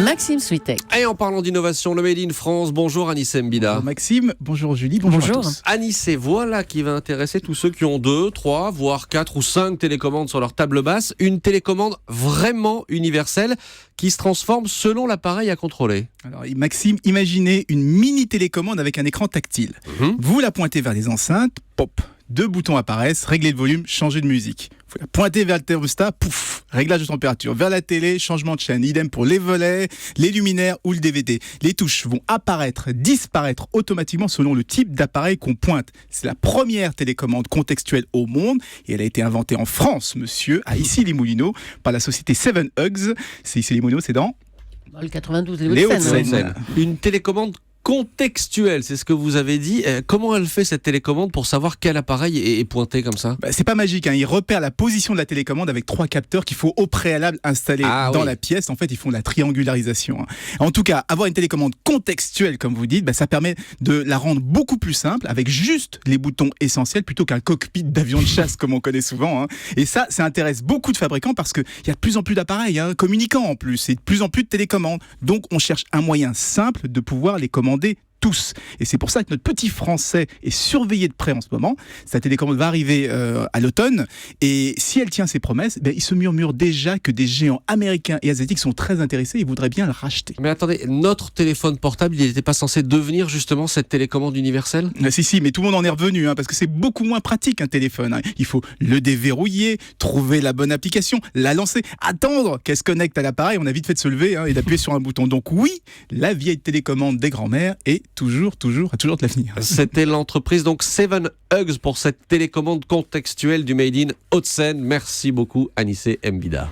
Maxime Switek. Et en parlant d'innovation, le Made in France, bonjour Anissé Mbida. Bonjour Maxime, bonjour Julie, bonjour. À tous. Anissé, voilà qui va intéresser tous ceux qui ont 2, 3, voire 4 ou 5 télécommandes sur leur table basse. Une télécommande vraiment universelle qui se transforme selon l'appareil à contrôler. Alors Maxime, imaginez une mini télécommande avec un écran tactile. Vous la pointez vers les enceintes, pop, 2 boutons apparaissent, régler le volume, changer de musique. Vous la pointez vers le thermostat, pouf, réglage de température. Vers la télé, changement de chaîne. Idem pour les volets, les luminaires ou le DVD. Les touches vont apparaître, disparaître automatiquement selon le type d'appareil qu'on pointe. C'est la première télécommande contextuelle au monde et elle a été inventée en France, monsieur, à Issy-les-Moulineaux, par la société Seven Hugs. C'est Issy-les-Moulineaux, c'est dans Dans le 92, les les Hauts-de-Seine. Hauts-de-Seine. Une télécommande contextuelle, c'est ce que vous avez dit. Comment elle fait cette télécommande pour savoir quel appareil est pointé comme ça ? C'est pas magique, hein. Ils repèrent la position de la télécommande avec 3 capteurs qu'il faut au préalable installer dans la pièce. En fait, ils font de la triangularisation. En tout cas, avoir une télécommande contextuelle, comme vous dites, ça permet de la rendre beaucoup plus simple avec juste les boutons essentiels plutôt qu'un cockpit d'avion de chasse comme on connaît souvent. Et ça intéresse beaucoup de fabricants parce qu'il y a de plus en plus d'appareils communicants en plus et de plus en plus de télécommandes. Donc, on cherche un moyen simple de pouvoir les commander tous. Et c'est pour ça que notre petit français est surveillé de près en ce moment. Sa télécommande va arriver à l'automne. Et si elle tient ses promesses, il se murmure déjà que des géants américains et asiatiques sont très intéressés et voudraient bien le racheter. Mais attendez, notre téléphone portable, il n'était pas censé devenir justement cette télécommande universelle ? Si, mais tout le monde en est revenu, parce que c'est beaucoup moins pratique un téléphone. Il faut le déverrouiller, trouver la bonne application, la lancer, attendre qu'elle se connecte à l'appareil. On a vite fait de se lever et d'appuyer sur un bouton. Donc oui, la vieille télécommande des grands-mères est a toujours de l'avenir. C'était l'entreprise donc Seven Hugs pour cette télécommande contextuelle du Made in Hauts-de-Seine. Merci beaucoup Anissé Mbida.